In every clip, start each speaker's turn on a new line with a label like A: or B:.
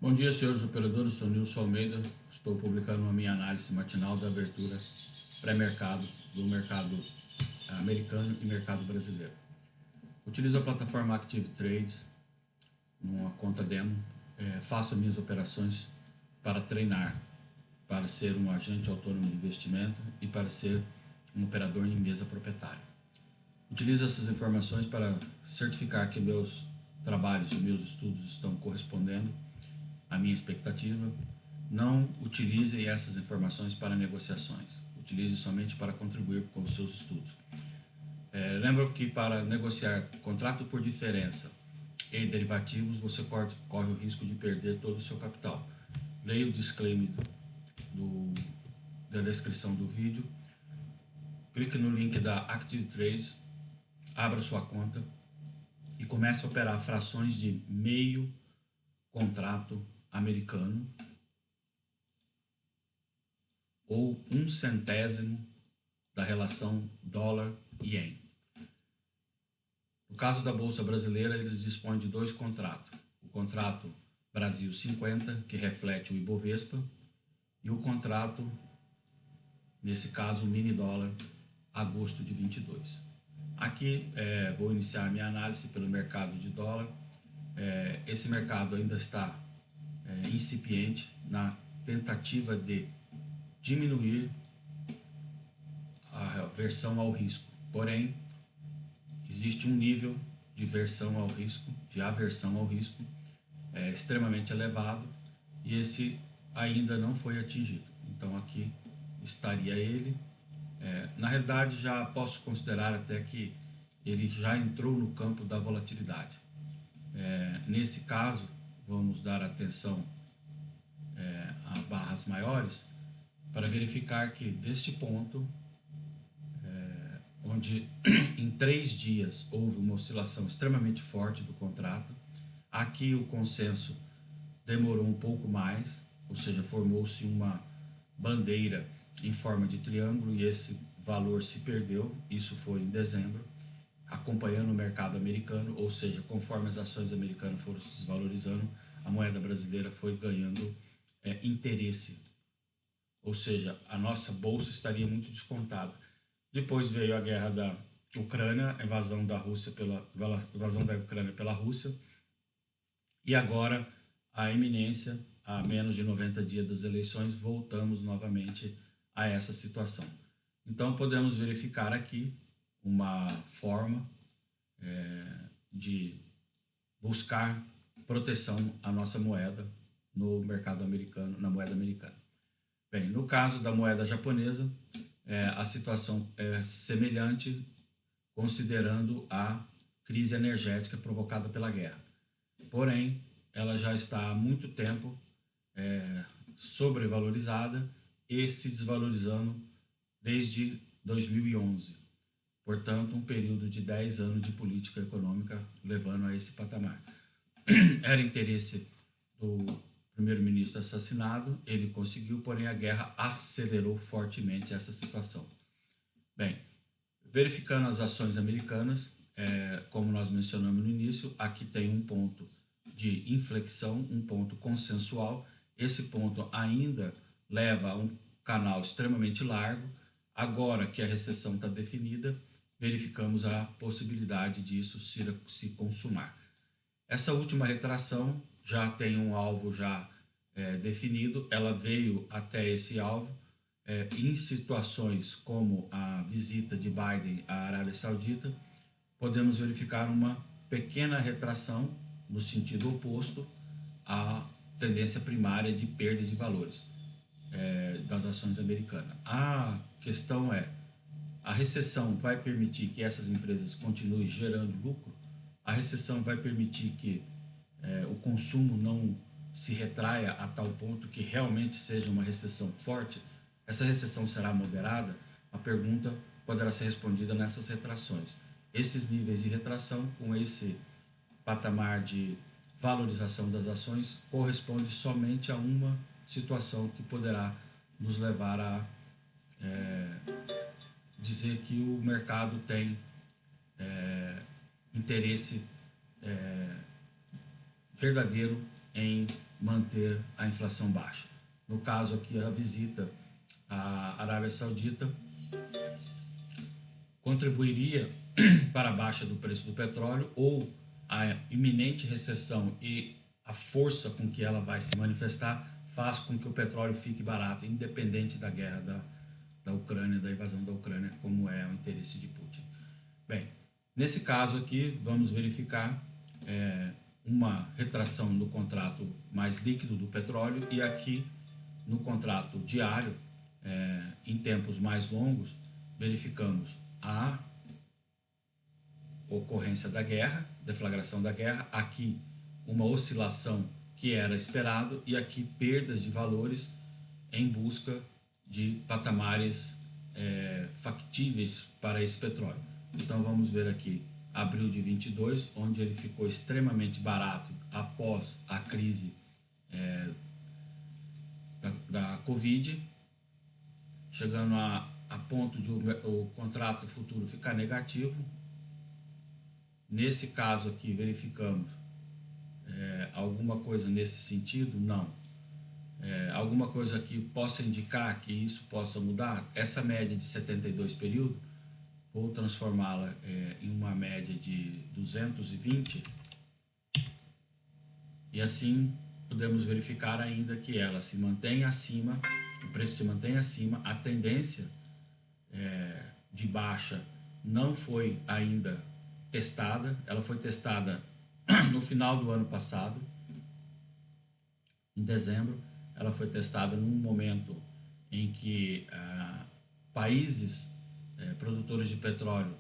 A: Bom dia, senhores operadores. Sou Nilson Almeida. Estou publicando a minha análise matinal da abertura pré-mercado do mercado americano e mercado brasileiro. Utilizo a plataforma Active Trades, numa conta demo. Faço minhas operações para treinar, para ser um agente autônomo de investimento e para ser um operador em mesa proprietária. Utilizo essas informações para certificar que meus trabalhos e meus estudos estão correspondendo à minha expectativa. Não utilize essas informações para negociações. Utilize somente para contribuir com os seus estudos. Lembro que para negociar contrato por diferença e derivativos, você corre o risco de perder todo o seu capital. Leia o disclaimer da descrição do vídeo. Clique no link da Active Trades, abra sua conta e comece a operar frações de meio contrato americano ou 1/100º da relação dólar-ien. No caso da Bolsa Brasileira, eles dispõem de dois contratos. O contrato Brasil 50, que reflete o Ibovespa, e o contrato, nesse caso, o mini dólar, agosto de 22. Aqui vou iniciar a minha análise pelo mercado de dólar. Esse mercado ainda está incipiente na tentativa de diminuir a aversão ao risco. Porém, existe um nível de aversão ao risco extremamente elevado e esse ainda não foi atingido. Então aqui estaria ele. Na realidade, já posso considerar até que ele já entrou no campo da volatilidade. Nesse caso, vamos dar atenção a barras maiores para verificar que deste ponto, onde em 3 dias houve uma oscilação extremamente forte do contrato, aqui o consenso demorou um pouco mais, ou seja, formou-se uma bandeira em forma de triângulo e esse valor se perdeu. Isso foi em dezembro, acompanhando o mercado americano, ou seja, conforme as ações americanas foram se desvalorizando, a moeda brasileira foi ganhando interesse, ou seja, a nossa bolsa estaria muito descontada. Depois veio a guerra da Ucrânia, a invasão da Ucrânia pela Rússia, e agora a iminência, a menos de 90 dias das eleições, voltamos novamente a essa situação. Então podemos verificar aqui uma forma de buscar proteção à nossa moeda no mercado americano, na moeda americana. Bem, no caso da moeda japonesa, a situação é semelhante, considerando a crise energética provocada pela guerra. Porém, ela já está há muito tempo sobrevalorizada e se desvalorizando desde 2011. Portanto, um período de 10 anos de política econômica levando a esse patamar. Era interesse do primeiro-ministro assassinado, ele conseguiu, porém a guerra acelerou fortemente essa situação. Bem, verificando as ações americanas, como nós mencionamos no início, aqui tem um ponto de inflexão, um ponto consensual. Esse ponto ainda leva a um canal extremamente largo. Agora que a recessão está definida, verificamos a possibilidade disso se consumar. Essa última retração já tem um alvo já definido, ela veio até esse alvo em situações como a visita de Biden à Arábia Saudita. Podemos verificar uma pequena retração no sentido oposto à tendência primária de perda de valores das ações americanas. A questão é, a recessão vai permitir que essas empresas continuem gerando lucro? A recessão vai permitir que o consumo não se retraia a tal ponto que realmente seja uma recessão forte? Essa recessão será moderada? A pergunta poderá ser respondida nessas retrações. Esses níveis de retração, com esse patamar de valorização das ações, corresponde somente a uma situação que poderá nos levar a dizer que o mercado tem interesse verdadeiro em manter a inflação baixa. No caso aqui, a visita à Arábia Saudita contribuiria para a baixa do preço do petróleo, ou a iminente recessão e a força com que ela vai se manifestar faz com que o petróleo fique barato, independente da guerra da Ucrânia, da invasão da Ucrânia, como é o interesse de Putin. Bem, nesse caso aqui, vamos verificar uma retração no contrato mais líquido do petróleo, e aqui no contrato diário, em tempos mais longos, verificamos a ocorrência da guerra, deflagração da guerra, aqui uma oscilação que era esperado, e aqui perdas de valores em busca de patamares factíveis para esse petróleo. Então vamos ver aqui abril de 22, onde ele ficou extremamente barato após a crise da Covid, chegando a ponto de o contrato futuro ficar negativo. Nesse caso aqui, verificamos alguma coisa nesse sentido? Não. Alguma coisa que possa indicar que isso possa mudar? Essa média de 72 períodos, vou transformá-la em uma média de 220, e assim podemos verificar ainda que ela se mantém acima, o preço se mantém acima, a tendência de baixa não foi ainda testada, ela foi testada no final do ano passado, em dezembro. Ela foi testada num momento em que países produtores de petróleo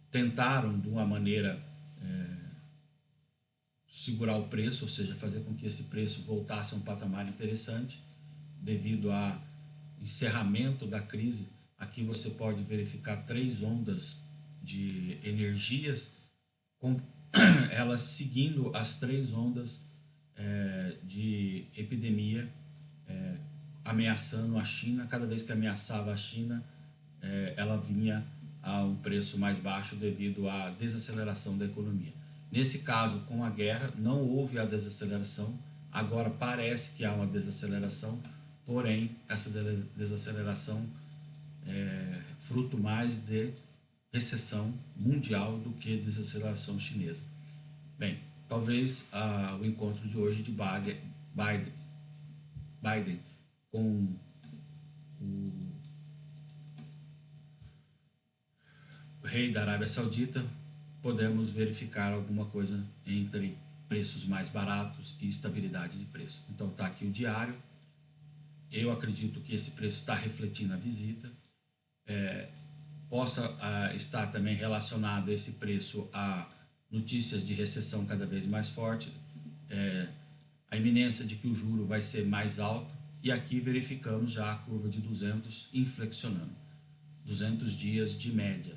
A: tentaram de uma maneira segurar o preço, ou seja, fazer com que esse preço voltasse a um patamar interessante, devido ao encerramento da crise. Aqui você pode verificar 3 ondas de energias, com elas seguindo as 3 ondas de epidemia, ameaçando a China. Cada vez que ameaçava a China, ela vinha a um preço mais baixo devido à desaceleração da economia. Nesse caso, com a guerra, não houve a desaceleração. Agora parece que há uma desaceleração, porém essa desaceleração é fruto mais de recessão mundial do que desaceleração chinesa. Bem, talvez o encontro de hoje de Biden com o rei da Arábia Saudita, podemos verificar alguma coisa entre preços mais baratos e estabilidade de preço. Então está aqui o diário. Eu acredito que esse preço está refletindo a visita. Possa estar também relacionado esse preço a notícias de recessão cada vez mais forte, a iminência de que o juro vai ser mais alto, e aqui verificamos já a curva de 200 inflexionando, 200 dias de média.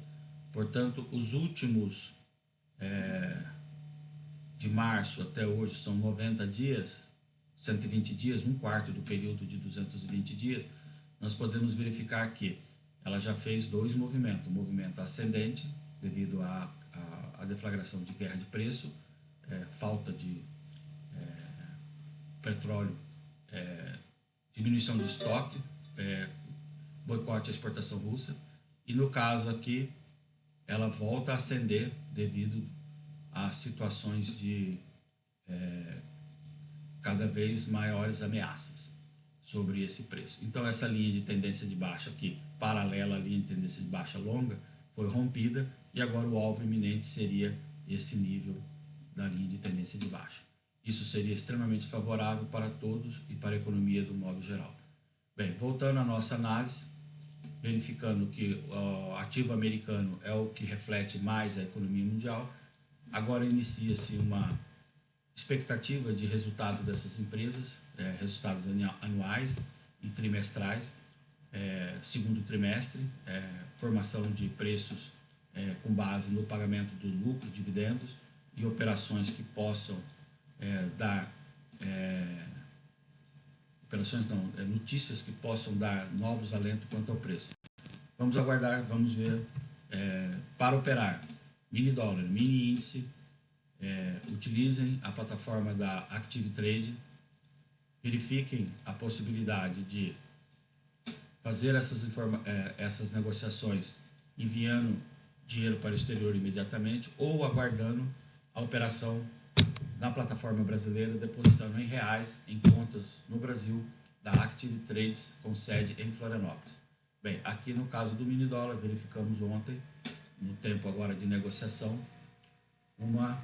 A: Portanto, os últimos de março até hoje são 90 dias, 120 dias, um quarto do período de 220 dias, nós podemos verificar que ela já fez 2 movimentos, um movimento ascendente devido à deflagração de guerra de preço, falta de petróleo, diminuição de estoque, boicote à exportação russa, e no caso aqui ela volta a ascender devido a situações de cada vez maiores ameaças sobre esse preço. Então essa linha de tendência de baixa aqui, paralela à linha de tendência de baixa longa, foi rompida, e agora o alvo iminente seria esse nível da linha de tendência de baixa. Isso seria extremamente favorável para todos e para a economia do modo geral. Bem, voltando à nossa análise, verificando que o ativo americano é o que reflete mais a economia mundial, agora inicia-se uma expectativa de resultado dessas empresas, resultados anuais e trimestrais, segundo trimestre, formação de preços com base no pagamento do lucro, dividendos e operações que possam dar notícias que possam dar novos alentos quanto ao preço. Vamos aguardar, vamos ver. Para operar, mini dólar, mini índice, utilizem a plataforma da Active Trade, verifiquem a possibilidade de fazer essas negociações enviando dinheiro para o exterior imediatamente ou aguardando a operação na plataforma brasileira, depositando em reais em contas no Brasil da Active Trades com sede em Florianópolis. Bem, aqui no caso do mini dólar, verificamos ontem, no tempo agora de negociação, uma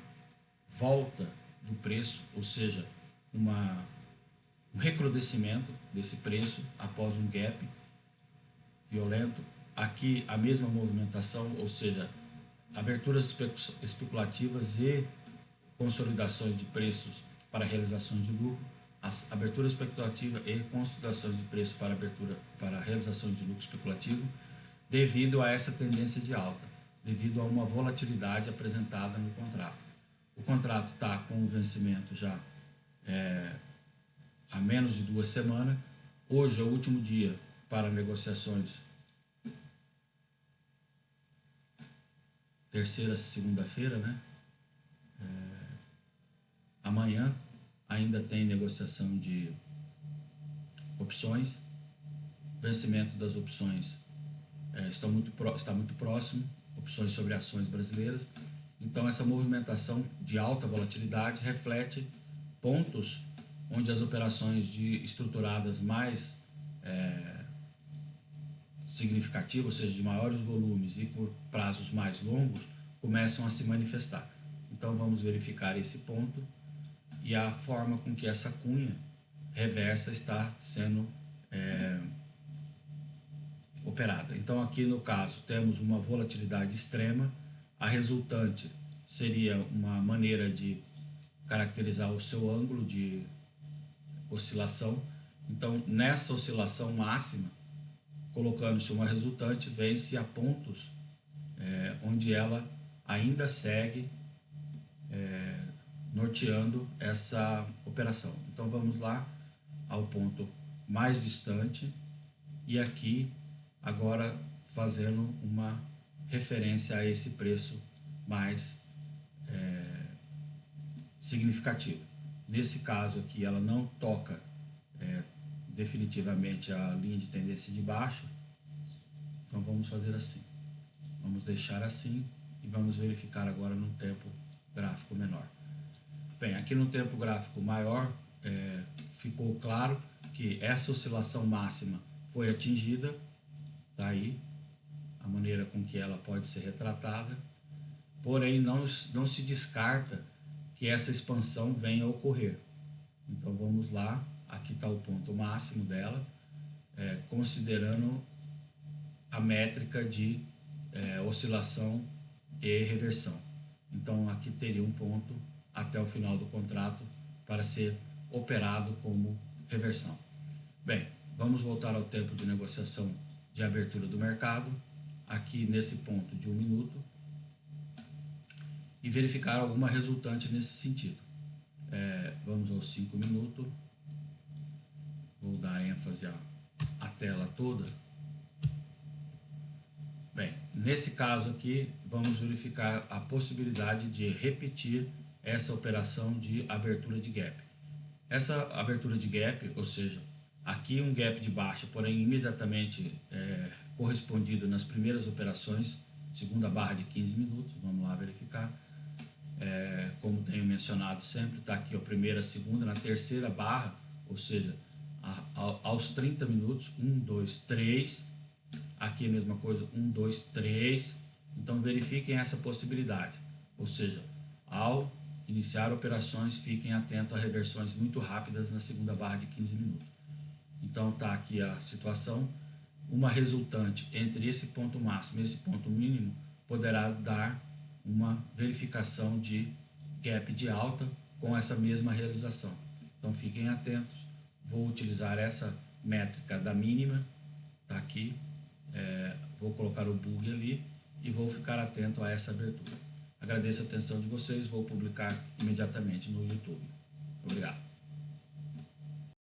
A: volta do preço, ou seja, um recrudescimento desse preço após um gap violento. Aqui a mesma movimentação, ou seja, aberturas especulativas e consolidações de preços para realização de lucro, as aberturas especulativas e consolidações de preços para realização de lucro especulativo, devido a essa tendência de alta, devido a uma volatilidade apresentada no contrato. O contrato está com o vencimento já há menos de 2 semanas. Hoje é o último dia para negociações, terceira, segunda-feira, né? Amanhã ainda tem negociação de opções. O vencimento das opções está muito próximo, opções sobre ações brasileiras. Então, essa movimentação de alta volatilidade reflete pontos onde as operações estruturadas mais significativas, ou seja, de maiores volumes e por prazos mais longos, começam a se manifestar. Então, vamos verificar esse ponto e a forma com que essa cunha reversa está sendo operada. Então, aqui no caso, temos uma volatilidade extrema. A resultante seria uma maneira de caracterizar o seu ângulo de oscilação. Então, nessa oscilação máxima, colocando-se uma resultante, vence a pontos onde ela ainda segue norteando essa operação. Então, vamos lá ao ponto mais distante e aqui agora fazendo uma referência a esse preço mais significativo. Nesse caso aqui, ela não toca definitivamente a linha de tendência de baixa. Então, vamos fazer assim. Vamos deixar assim e vamos verificar agora no tempo gráfico menor. Bem, aqui no tempo gráfico maior, ficou claro que essa oscilação máxima foi atingida. Está aí a maneira com que ela pode ser retratada. Porém, não se descarta que essa expansão venha a ocorrer. Então, vamos lá. Aqui está o ponto máximo dela, considerando a métrica de oscilação e reversão. Então, aqui teria um ponto até o final do contrato para ser operado como reversão. Bem, vamos voltar ao tempo de negociação de abertura do mercado, aqui nesse ponto de 1 minuto, e verificar alguma resultante nesse sentido. Vamos aos 5 minutos. Vou dar ênfase à tela toda. Bem, nesse caso aqui, vamos verificar a possibilidade de repetir essa operação de abertura de gap. Essa abertura de gap, ou seja, aqui um gap de baixa, porém imediatamente correspondido nas primeiras operações, segunda barra de 15 minutos, vamos lá verificar. Como tenho mencionado sempre, está aqui a primeira, a segunda, na terceira barra, ou seja, aos 30 minutos, 1, 2, 3, aqui a mesma coisa, 1, 2, 3, então verifiquem essa possibilidade, ou seja, ao iniciar operações, fiquem atentos a reversões muito rápidas na segunda barra de 15 minutos. Então está aqui a situação, uma resultante entre esse ponto máximo e esse ponto mínimo poderá dar uma verificação de gap de alta com essa mesma realização. Então fiquem atentos. Vou utilizar essa métrica da mínima, tá aqui, vou colocar o bug ali e vou ficar atento a essa abertura. Agradeço a atenção de vocês, vou publicar imediatamente no YouTube. Obrigado.